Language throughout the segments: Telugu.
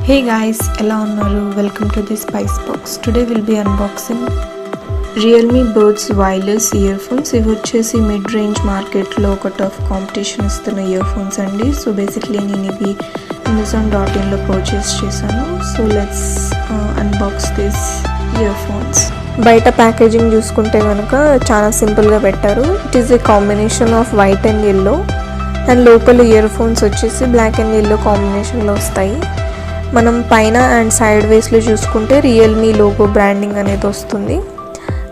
Hey guys, ఎలా ఉన్నారు? Welcome to the Spice Box. Today we'll be unboxing Realme Buds Wireless Earphones. ఇవి వచ్చేసి మిడ్ రేంజ్ మార్కెట్లో ఒక టఫ్ కాంపిటీషన్ ఇస్తున్న ఇయర్ఫోన్స్ అండి. సో బేసిక్లీ నేను ఇవి Amazon.in పర్చేస్ చేశాను. So let's unbox this earphones. బయట ప్యాకేజింగ్ చూసుకుంటే కనుక చాలా సింపుల్గా పెట్టారు. It is a combination off white and yellow and లోపల ఇయర్ఫోన్స్ వచ్చేసి బ్లాక్ అండ్ ఎల్లో కాంబినేషన్లో వస్తాయి. మనం పైన అండ్ సైడ్ వేస్లో చూసుకుంటే రియల్మీ లోగో బ్రాండింగ్ అనేది వస్తుంది.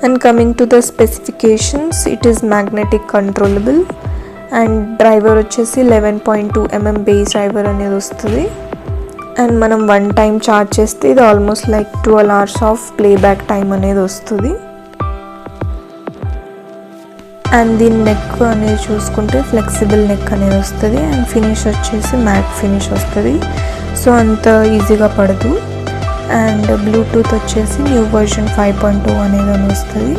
And coming to the specifications, it is magnetic controllable and driver వచ్చేసి 11.2 mm బేస్ డ్రైవర్ అనేది వస్తుంది. అండ్ మనం 1 టైం ఛార్జ్ చేస్తే ఇది almost like 12 hours of playback time అనేది వస్తుంది. అండ్ దీని నెక్ అనేది చూసుకుంటే ఫ్లెక్సిబుల్ నెక్ అనేది వస్తుంది అండ్ ఫినిష్ వచ్చేసి మ్యాట్ ఫినిష్ వస్తుంది. సో అంత ఈజీగా పడదు. అండ్ బ్లూటూత్ వచ్చేసి న్యూ వర్షన్ 5.2 అనేది వస్తుంది.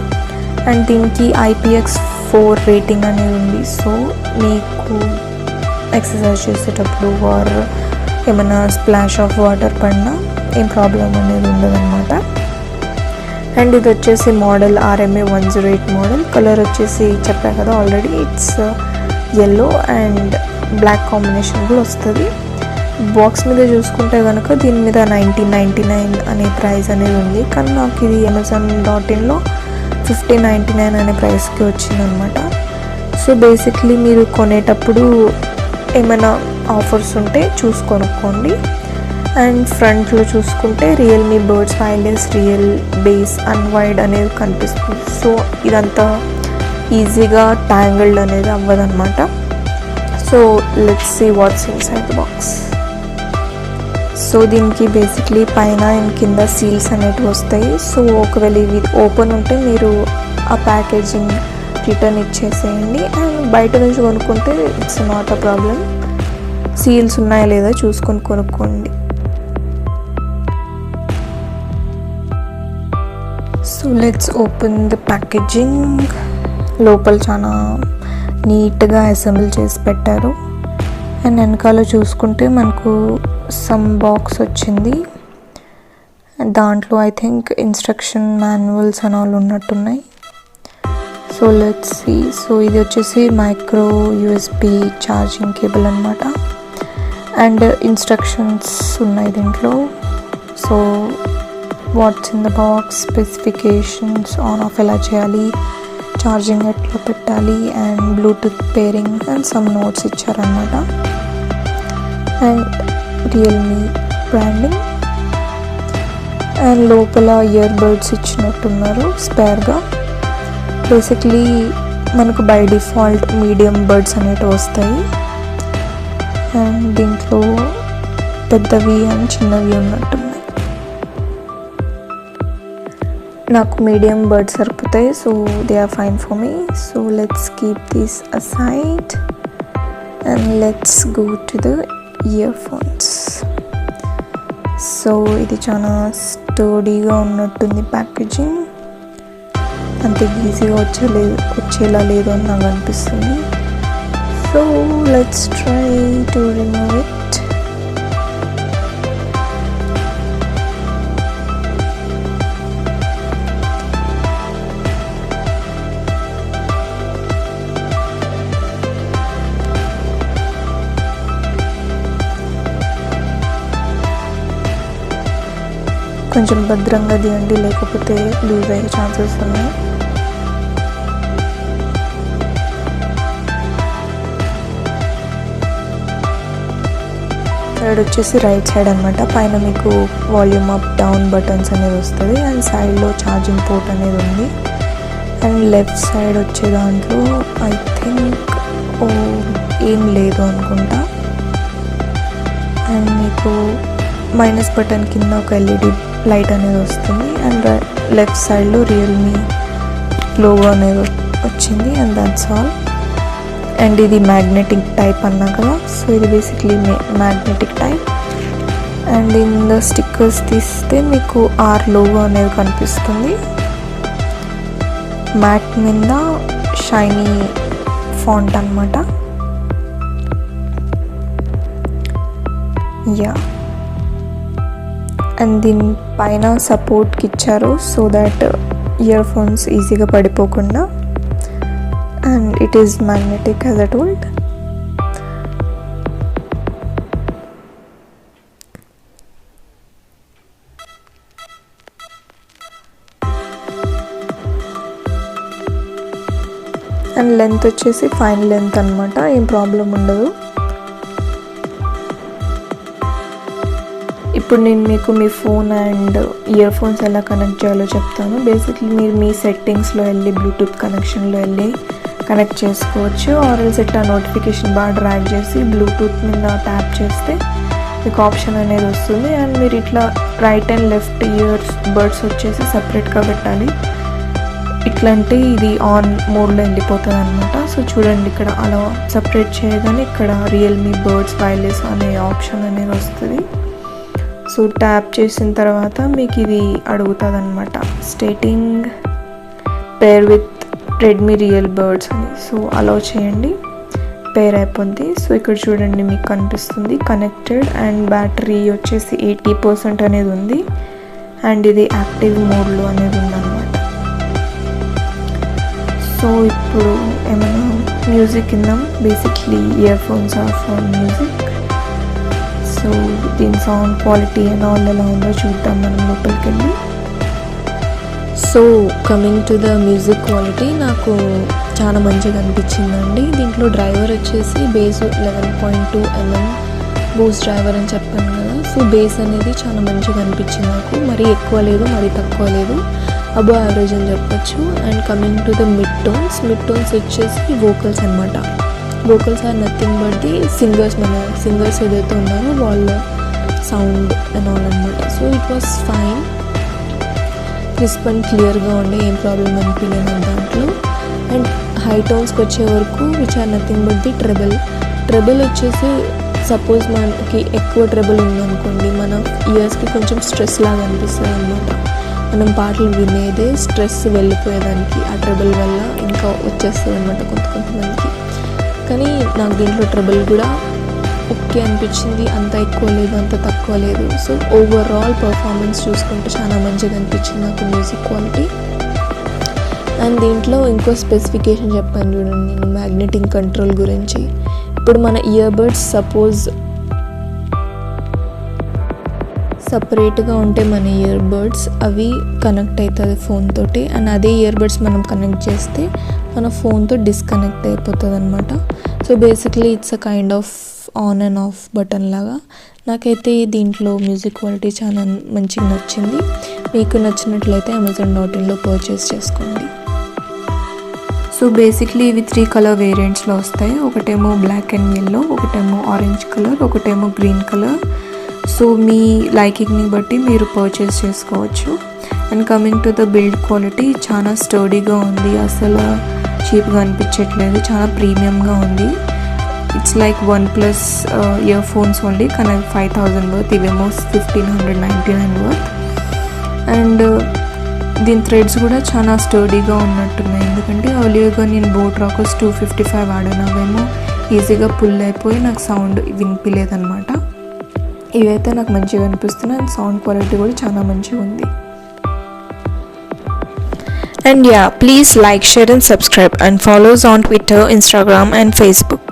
అండ్ దీనికి IPX4 రేటింగ్ అనేది ఉంది. సో మీకు ఎక్సర్సైజ్ చేసేటప్పుడు ఆర్ ఏమైనా స్ప్లాష్ ఆఫ్ వాటర్ పడినా ఏం ప్రాబ్లం అనేది ఉండదన్నమాట. అండ్ ఇది వచ్చేసి మోడల్ RMA 108 మోడల్. కలర్ వచ్చేసి చెప్పా కదా already, it's yellow and black combination కూడా వస్తుంది. బాక్స్ మీద చూసుకుంటే కనుక దీని మీద 1999 అనే ప్రైస్ అనేది ఉంది. కానీ నాకు ఇది Amazon.in 1599 అనే ప్రైస్కి వచ్చిందనమాట. సో బేసిక్లీ మీరు కొనేటప్పుడు ఏమైనా ఆఫర్స్ ఉంటే చూసుకొనుక్కోండి. అండ్ ఫ్రంట్లో చూసుకుంటే Realme buds wireless real bass unwired అనేది కనిపిస్తుంది. సో ఇదంతా ఈజీగా ట్యాంగిల్డ్ అనేది అవ్వదన్నమాట. So let's see what's inside the box. So దీనికి బేసిక్లీ పైన అండ్ కింద సీల్స్ అనేటివి వస్తాయి. సో ఒకవేళ ఇవి ఓపెన్ ఉంటే మీరు ఆ ప్యాకేజింగ్ రిటర్న్ ఇచ్చేసేయండి. అండ్ బయట నుంచి కొనుక్కుంటే it's not a problem. Seals ఉన్నాయా లేదా చూసుకొని కొనుక్కోండి. So let's open the packaging. లోపల చాలా నీట్గా అసెంబుల్ చేసి పెట్టారు. అండ్ వెనకాల చూసుకుంటే మనకు సమ్ బాక్స్ వచ్చింది. దాంట్లో ఐ థింక్ ఇన్స్ట్రక్షన్ మాన్యువల్స్ అని వాళ్ళు ఉన్నట్టున్నాయి. So let's see. సో ఇది వచ్చేసి మైక్రో USB ఛార్జింగ్ కేబుల్ అనమాట. అండ్ ఇన్స్ట్రక్షన్స్ ఉన్నాయి దీంట్లో. So what's in the box, specifications, on off ఎలా చేయాలి, ఛార్జింగ్ ఎట్లా పెట్టాలి and bluetooth pairing and some notes ఇచ్చారనమాట. అండ్ రియల్మీ బ్రాండింగ్ అండ్ లోపల ఇయర్ బడ్స్ ఇచ్చినట్టున్నారు స్పేర్గా. బేసిక్లీ మనకు బై డిఫాల్ట్ మీడియం బడ్స్ అనేవి వస్తాయి. అండ్ దీంట్లో పెద్దవి అండ్ చిన్నవి ఉన్నట్టున్నాయి. నాకు మీడియం బడ్స్ సరిపోతాయి. So they are fine for me. So let's keep this aside and let's go to the earphones. So ఇది చాలా స్టోడీగా ఉన్నట్టుంది ప్యాకేజింగ్. అంత ఈజీగా వచ్చేలా లేదు అని నాకు అనిపిస్తుంది. So let's try to remove it. కొంచెం భద్రంగా తీయండి, లేకపోతే లూజ్ అయ్యే ఛాన్సెస్ ఉన్నాయి. సైడ్ వచ్చేసి రైట్ సైడ్ అనమాట. పైన మీకు వాల్యూమ్ అప్ డౌన్ బటన్స్ అనేది వస్తుంది అండ్ సైడ్లో ఛార్జింగ్ పోర్ట్ అనేది ఉంది. అండ్ లెఫ్ట్ సైడ్ వచ్చే దాంట్లో ఐ థింక్ ఏం లేదు అనుకుంటా. అండ్ మీకు మైనస్ బటన్ కింద ఒక LED లైట్ అనేది వస్తుంది. అండ్ లెఫ్ట్ సైడ్లో రియల్మీ లోగో అనేది వచ్చింది. And that's all. అండ్ ఇది మ్యాగ్నెటిక్ టైప్ అన్నా కదా. సో ఇది basically magnetic type. And in the stickers తీస్తే మీకు R లోగో అనేది కనిపిస్తుంది. మ్యాట్ మీద షైనీ ఫాంట్ అన్నమాట. అండ్ దీని పైన సపోర్ట్కి ఇచ్చారు సో దాట్ ఇయర్ ఫోన్స్ ఈజీగా పడిపోకుండా. And it is magnetic as I told. And length వచ్చేసి ఫైన్ లెంత్ అనమాట, ఏం ప్రాబ్లం ఉండదు. ఇప్పుడు నేను మీకు మీ ఫోన్ అండ్ ఇయర్ ఫోన్స్ ఎలా కనెక్ట్ చేయాలో చెప్తాను. బేసిక్లీ మీరు మీ సెట్టింగ్స్లో వెళ్ళి బ్లూటూత్ కనెక్షన్లో వెళ్ళి కనెక్ట్ చేసుకోవచ్చు. ఆర్ఎల్స్ ఇట్లా నోటిఫికేషన్ బార్ డ్రాగ్ చేసి బ్లూటూత్ మీద ట్యాప్ చేస్తే మీకు ఆప్షన్ అనేది వస్తుంది. అండ్ మీరు ఇట్లా right and left ear buds వచ్చేసి సపరేట్గా పెట్టాలి. ఇట్లా అంటే ఇది ఆన్ మోడ్లో వెళ్ళిపోతుంది అనమాట. సో చూడండి, ఇక్కడ అలా సపరేట్ చేయగానే ఇక్కడ రియల్మీ బర్డ్స్ వైర్లెస్ అనే ఆప్షన్ అనేది వస్తుంది. సో ట్యాప్ చేసిన తర్వాత మీకు ఇది అడుగుతుంది అనమాట, stating pair with Redmi real birds అని. సో అలౌ చేయండి, పేర్ అయిపోద్ది. సో ఇక్కడ చూడండి మీకు కనిపిస్తుంది కనెక్టెడ్ అండ్ బ్యాటరీ వచ్చేసి 80% అనేది ఉంది. అండ్ ఇది యాక్టివ్ మోడ్లో అనేది ఉందన్నమాట. సో ఇప్పుడు ఏమైనా మ్యూజిక్ విందాం. Basically earphones are for music. So దీని సౌండ్ క్వాలిటీ అండ్ ఆల్ ఎలా ఉందో చూద్దాం మనం లోపలికి వెళ్ళి. So coming to the music quality నాకు చాలా మంచిగా అనిపించిందండి. దీంట్లో డ్రైవర్ వచ్చేసి బేస్ 11.2 mm బూస్ట్ డ్రైవర్ అని చెప్పాను కదా. సో బేస్ అనేది చాలా మంచిగా అనిపించింది నాకు. మరీ ఎక్కువ లేదు, మరీ తక్కువ లేదు, అబవ్ యావరేజ్ అని చెప్పచ్చు. And coming to the mid tones వచ్చేసి వోకల్స్ అనమాట. Vocals are nothing but the singers ఏదైతే ఉన్నారో వాళ్ళ సౌండ్ అండ్ ఆల్ అనమాట. So it was fine, crisp and క్లియర్గా ఉండే, ఏం ప్రాబ్లం అనిపించలేదు దాంట్లో. అండ్ హై టోన్స్కి వచ్చే వరకు which are nothing but the treble వచ్చేసి సపోజ్ మనకి ఎక్కువ ట్రెబుల్ ఉందనుకోండి, మన ఇయర్స్కి కొంచెం స్ట్రెస్ లాగా అనిపిస్తుంది అనమాట. మనం పాటలు వినేదే స్ట్రెస్ వెళ్ళిపోయేదానికి ఆ ట్రబుల్ వల్ల ఇంకా వచ్చేస్తుంది అనమాట కొంతమందికి. కానీ నాకు దీంట్లో ట్రబుల్ కూడా ఓకే అనిపించింది, అంత ఎక్కువ లేదు అంత తక్కువ లేదు. సో ఓవరాల్ పర్ఫార్మెన్స్ చూసుకుంటే చాలా మంచిగా అనిపించింది నాకు మ్యూజిక్ క్వాలిటీ. అండ్ దీంట్లో ఇంకో స్పెసిఫికేషన్ చెప్పాను చూడండి నేను, మ్యాగ్నెటిక్ కంట్రోల్ గురించి. ఇప్పుడు మన ఇయర్ బడ్స్ సపోజ్ సపరేట్గా ఉంటే మన ఇయర్ బడ్స్ అవి కనెక్ట్ అవుతుంది ఫోన్ తోటి. అండ్ అదే ఇయర్ బడ్స్ మనం కనెక్ట్ చేస్తే మన ఫోన్తో డిస్కనెక్ట్ అయిపోతుంది అనమాట. So basically it's a kind of on and of button లాగా. నాకైతే దీంట్లో మ్యూజిక్ క్వాలిటీ చాలా మంచిగా నచ్చింది. మీకు నచ్చినట్లయితే Amazon.in పర్చేస్ చేసుకోండి. సో బేసిక్లీ ఇవి 3 కలర్ వేరియంట్స్లో వస్తాయి. ఒకటేమో బ్లాక్ అండ్ ఎల్లో, ఒకటేమో ఆరెంజ్ కలర్, ఒకటేమో గ్రీన్ కలర్. సో మీ లైకింగ్ని బట్టి మీరు పర్చేస్ చేసుకోవచ్చు. And coming to the build quality చాలా స్టర్డీగా ఉంది, అసలు చీప్గా అనిపించట్లేదు, చాలా ప్రీమియంగా ఉంది. It's like OnePlus ear phones only, కానీ 5,000 వర్త్, ఇవేమో 1,599 వర్త్. అండ్ దీని థ్రెడ్స్ కూడా చాలా స్టర్డీగా ఉన్నట్టున్నాయి, ఎందుకంటే ఎర్లియర్గా నేను బోట్ రాకర్స్ 255 వాడాను, అవేమో ఈజీగా పుల్ అయిపోయి నాకు సౌండ్ వినిపించలేదన్నమాట. ఇవైతే నాకు మంచిగా అనిపిస్తున్నాయి. అండ్ సౌండ్ క్వాలిటీ కూడా చాలా మంచిగా ఉంది. And yeah, please like, share and subscribe and follow us on Twitter, Instagram and Facebook.